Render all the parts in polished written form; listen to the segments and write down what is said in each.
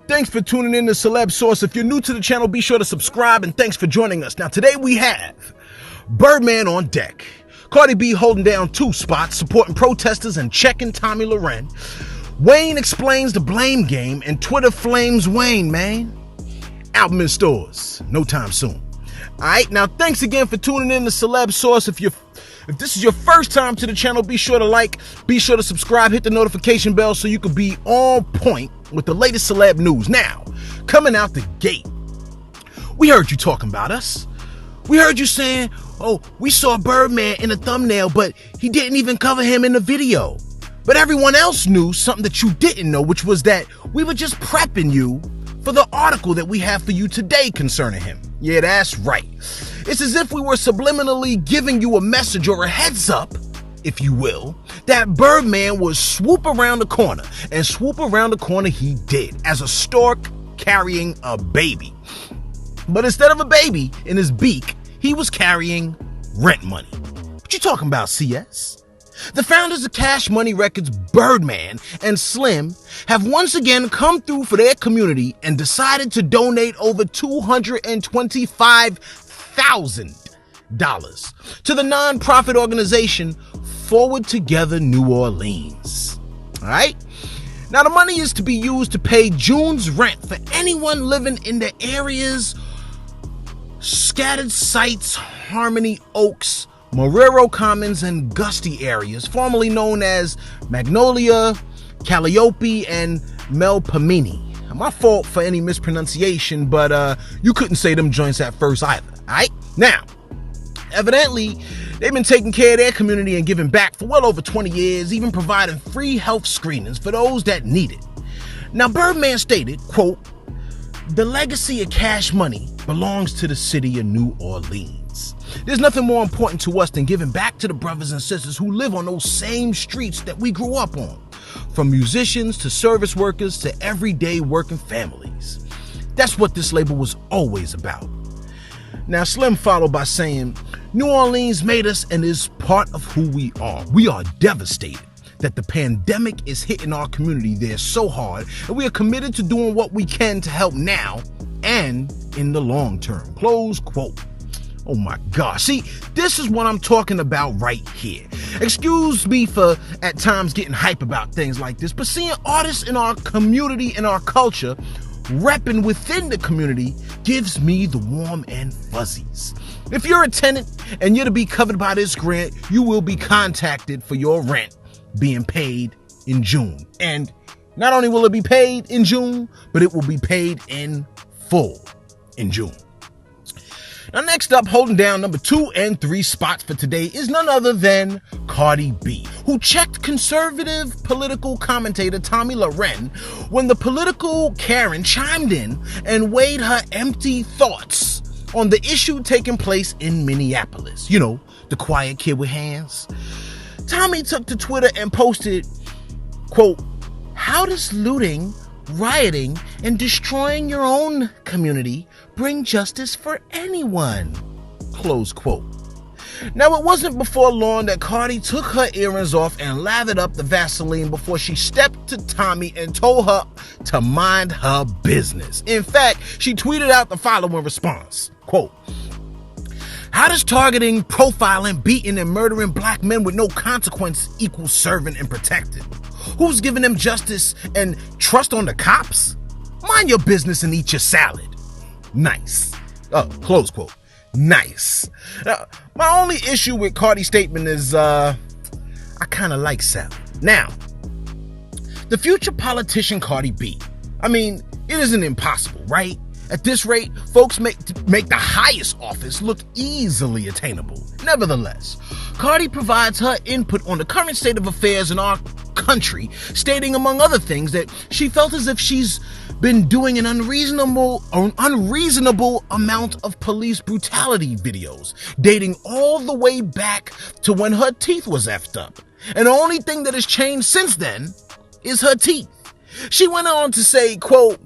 Thanks for tuning in to Celeb Source. If you're new to the channel, be sure to subscribe, and thanks for joining us. Now, today we have Birdman on deck. Cardi B holding down 2 spots, supporting protesters and checking Tomi Lahren. Wayne explains the blame game, and Twitter flames Wayne, man. Album in stores, no time soon. Alright, now thanks again for tuning in to Celeb Source. If this is your first time to the channel, be sure to like, be sure to subscribe, hit the notification bell so you can be on point with the latest celeb news. Now, coming out the gate, we heard you talking about us. We heard you saying, oh, we saw Birdman in the thumbnail, but he didn't even cover him in the video. But everyone else knew something that you didn't know, which was that we were just prepping you for the article that we have for you today concerning him. Yeah, that's right. It's as if we were subliminally giving you a message or a heads up, if you will, that Birdman would swoop around the corner. And swoop around the corner he did, as a stork carrying a baby. But instead of a baby in his beak, he was carrying rent money. What you talking about, CS? The founders of Cash Money Records, Birdman and Slim, have once again come through for their community and decided to donate over $225,000 to the non-profit organization Forward Together New Orleans. All right? Now, the money is to be used to pay June's rent for anyone living in the areas Scattered Sites, Harmony Oaks, Morero Commons, and Gusty areas, formerly known as Magnolia, Calliope, and Melpomene. My fault for any mispronunciation, but you couldn't say them joints at first either, alright? Now, evidently, they've been taking care of their community and giving back for well over 20 years, even providing free health screenings for those that need it. Now, Birdman stated, quote, "The legacy of Cash Money belongs to the city of New Orleans. There's nothing more important to us than giving back to the brothers and sisters who live on those same streets that we grew up on, from musicians to service workers to everyday working families. That's what this label was always about." Now, Slim followed by saying, "New Orleans made us and is part of who we are. We are devastated that the pandemic is hitting our community there so hard, and we are committed to doing what we can to help now and in the long term." Close quote. Oh my gosh. See, this is what I'm talking about right here. Excuse me for at times getting hype about things like this, but seeing artists in our community and our culture repping within the community gives me the warm and fuzzies. If you're a tenant and you're to be covered by this grant, you will be contacted for your rent being paid in June. And not only will it be paid in June, but it will be paid in full in June. Now, next up, holding down number 2 and 3 spots for today is none other than Cardi B, who checked conservative political commentator Tomi Lahren when the political Karen chimed in and weighed her empty thoughts on the issue taking place in Minneapolis. You know, the quiet kid with hands. Tomi took to Twitter and posted, quote, "How does looting, rioting, and destroying your own community bring justice for anyone?" Close quote. Now, it wasn't before long that Cardi took her earrings off and lathered up the Vaseline before she stepped to Tomi and told her to mind her business. In fact, she tweeted out the following response, quote, "How does targeting, profiling, beating, and murdering black men with no consequence equal serving and protected? Who's giving them justice and trust on the cops? Mind your business and eat your salad." Nice. Oh, close quote. Nice. Now, my only issue with Cardi's statement is, I kind of like salad. Now, the future politician Cardi B, I mean, it isn't impossible, right? At this rate, folks make the highest office look easily attainable. Nevertheless, Cardi provides her input on the current state of affairs in our country, stating, among other things, that she felt as if she's been doing an unreasonable amount of police brutality videos, dating all the way back to when her teeth was effed up. And the only thing that has changed since then is her teeth. She went on to say, quote,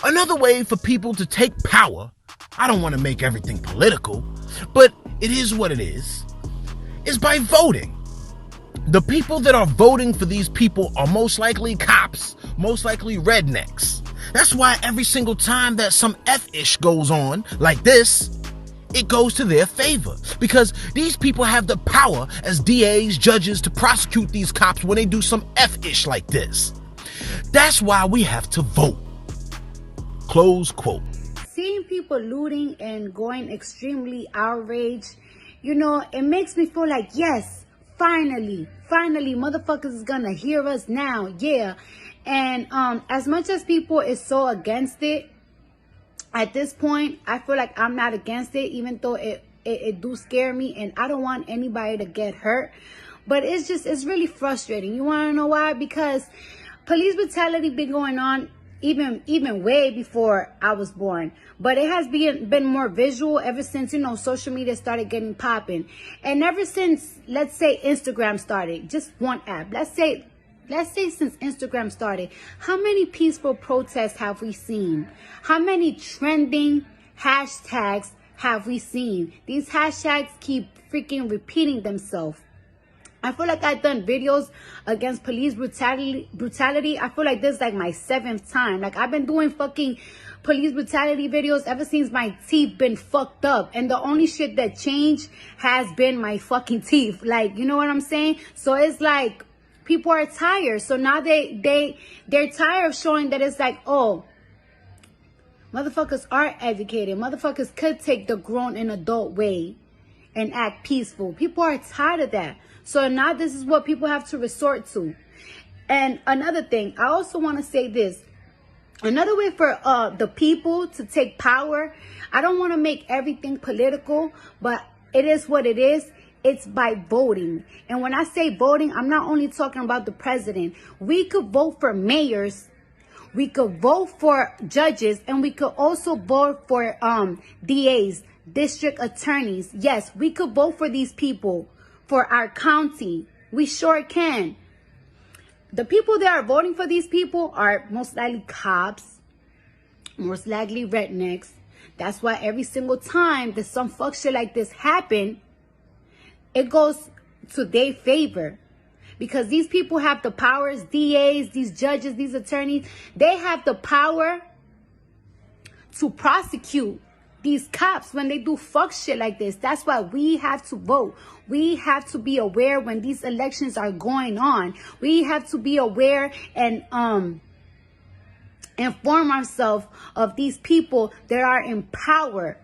"Another way for people to take power, I don't want to make everything political, but it is what it is by voting. The people that are voting for these people are most likely cops, most likely rednecks. That's why every single time that some F-ish goes on, like this, it goes to their favor. Because these people have the power as DAs, judges, to prosecute these cops when they do some F-ish like this. That's why we have to vote. Close quote. Seeing people looting and going extremely outraged, you know, it makes me feel like, yes, finally, motherfuckers is gonna hear us now, yeah. And as much as people is so against it, at this point, I feel like I'm not against it, even though it do scare me, and I don't want anybody to get hurt. But it's really frustrating. You want to know why? Because police brutality been going on even way before I was born. But it has been more visual ever since, you know, social media started getting popping. And ever since, let's say, Instagram started, just one app. Let's say since Instagram started, how many peaceful protests have we seen? How many trending hashtags have we seen? These hashtags keep freaking repeating themselves. I feel like I've done videos against police brutality. I feel like this is like my 7th time. Like, I've been doing fucking police brutality videos ever since my teeth been fucked up. And the only shit that changed has been my fucking teeth. Like, you know what I'm saying? So it's like, people are tired. So now they're tired of showing that it's like, oh, motherfuckers are educated. Motherfuckers could take the grown and adult way and act peaceful. People are tired of that. So now this is what people have to resort to. And another thing, I also want to say this. Another way for the people to take power, I don't want to make everything political, but it is what it is. It's by voting. And when I say voting, I'm not only talking about the president. We could vote for mayors, we could vote for judges, and we could also vote for DAs, district attorneys. Yes, we could vote for these people for our county. We sure can. The people that are voting for these people are most likely cops, most likely rednecks. That's why every single time that some fuck shit like this happen, it goes to their favor. Because these people have the powers, DAs, these judges, these attorneys, they have the power to prosecute these cops when they do fuck shit like this. That's why we have to vote. We have to be aware when these elections are going on. We have to be aware and inform ourselves of these people that are in power.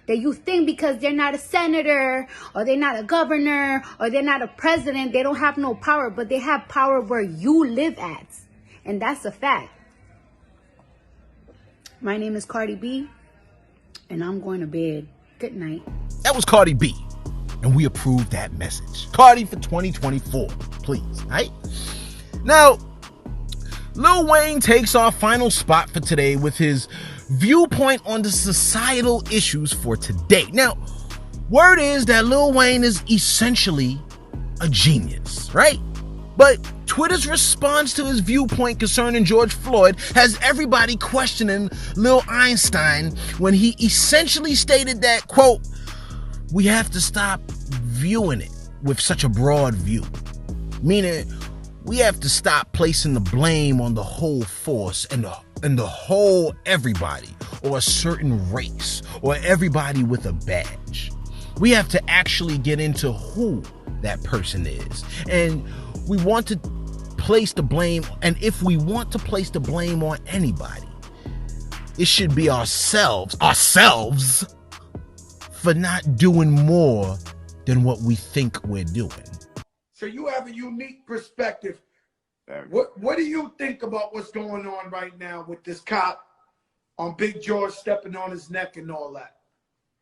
That you think because they're not a senator, or they're not a governor, or they're not a president, they don't have no power, but they have power where you live at. And that's a fact. My name is Cardi B, and I'm going to bed. Good night. That was Cardi B, and we approve that message. Cardi for 2024, please, right? Now, Lil Wayne takes our final spot for today with his viewpoint on the societal issues for today. Now, word is that Lil Wayne is essentially a genius, right? But Twitter's response to his viewpoint concerning George Floyd has everybody questioning Lil Einstein when he essentially stated that, quote, we have to stop viewing it with such a broad view. Meaning, we have to stop placing the blame on the whole force and the whole everybody, or a certain race, or everybody with a badge. We have to actually get into who that person is. And we want to place the blame, and if we want to place the blame on anybody, it should be ourselves for not doing more than what we think we're doing. So you have a unique perspective. What do you think about what's going on right now with this cop on Big George stepping on his neck and all that?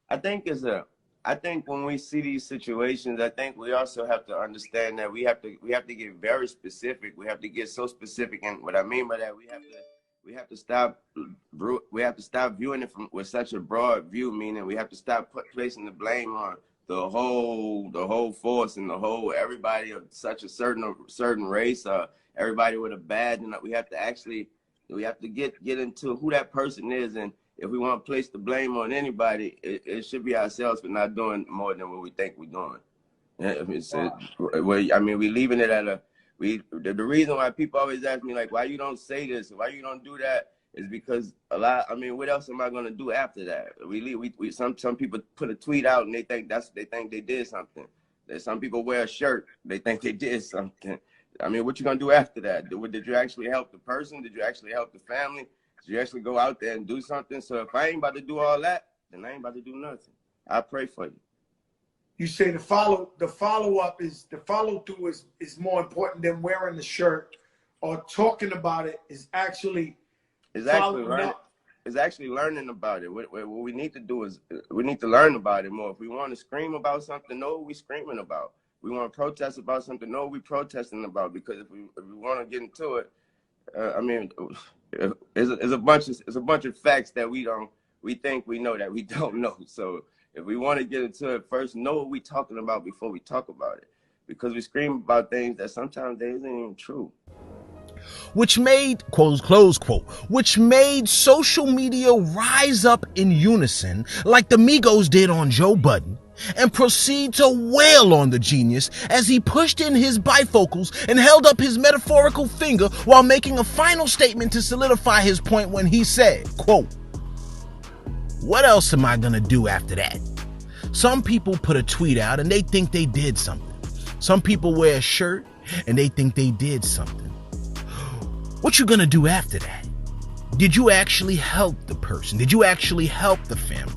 I think when we see these situations, I think we also have to understand that we have to get very specific. We have to get so specific, and what I mean by that, we have to stop viewing it with such a broad view. Meaning, we have to stop placing the blame on the whole force and the whole everybody of such a certain race, everybody with a badge, and we have to get into who that person is. And if we want to place the blame on anybody, it should be ourselves for not doing more than what we think we're doing. I mean, we leaving it at the reason why people always ask me, like, why you don't say this, why you don't do that, is because a lot. I mean, what else am I gonna do after that? Some people put a tweet out and they think they did something. There's some people wear a shirt, they think they did something. I mean, what you gonna do after that? Did you actually help the person? Did you actually help the family? Did you actually go out there and do something? So if I ain't about to do all that, then I ain't about to do nothing. I pray for you. You say the follow through is more important than wearing the shirt or talking about it. Is actually learning about it. What we need to do is we need to learn about it more. If we want to scream about something, know what we screaming about. We want to protest about something, know what we protesting about. Because if we want to get into it, I mean, it's a bunch of facts that we think we know that we don't know. So if we want to get into it, first know what we talking about before we talk about it. Because we scream about things that sometimes they isn't even true. Which made, close quote, which made social media rise up in unison like the Migos did on Joe Budden and proceed to wail on the genius as he pushed in his bifocals and held up his metaphorical finger while making a final statement to solidify his point when he said, quote, "What else am I gonna do after that?" Some people put a tweet out and they think they did something. Some people wear a shirt and they think they did something. What you gonna do after that? Did you actually help the person? Did you actually help the family?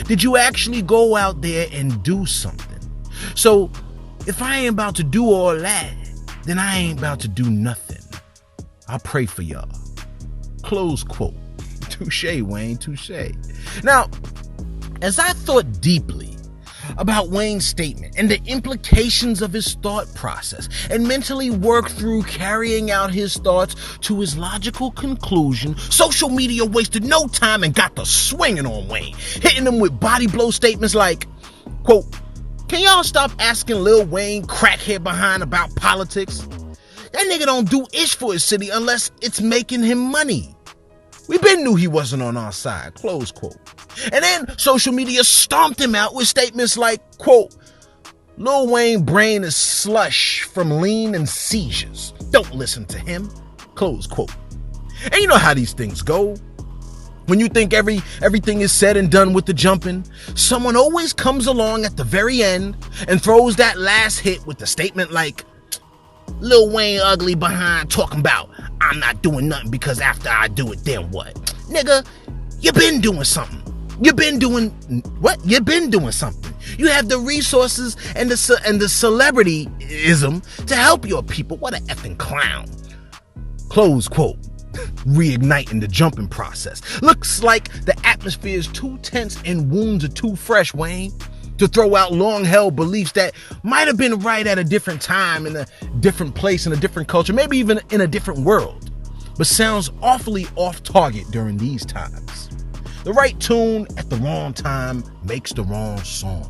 Did you actually go out there and do something? So if I ain't about to do all that, then I ain't about to do nothing. I'll pray for y'all. Close quote. Touche, Wayne, touche. Now, as I thought deeply about Wayne's statement and the implications of his thought process and mentally worked through carrying out his thoughts to his logical conclusion, social media wasted no time and got the swinging on Wayne, hitting him with body blow statements like, quote, "Can y'all stop asking Lil Wayne crackhead behind about politics? That nigga don't do ish for his city unless it's making him money. We been knew he wasn't on our side," close quote. And then social media stomped him out with statements like, quote, "Lil Wayne brain is slush from lean and seizures. Don't listen to him," close quote. And you know how these things go. When you think everything is said and done with the jumping, someone always comes along at the very end and throws that last hit with the statement like, "Lil Wayne ugly behind talking about I'm not doing nothing because after I do it, then what?" Nigga, you been doing something. You've been doing what? You've been doing something. You have the resources and the celebrityism to help your people. What a effing clown. Close quote. Reigniting the jumping process. Looks like the atmosphere is too tense and wounds are too fresh, Wayne, to throw out long-held beliefs that might have been right at a different time, in a different place, in a different culture, maybe even in a different world, but sounds awfully off-target during these times. The right tune at the wrong time makes the wrong song.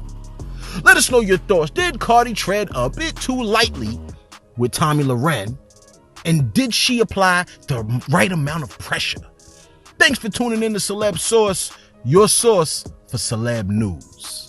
Let us know your thoughts. Did Cardi tread a bit too lightly with Tommy Loren? And did she apply the right amount of pressure? Thanks for tuning in to Celeb Source, your source for celeb news.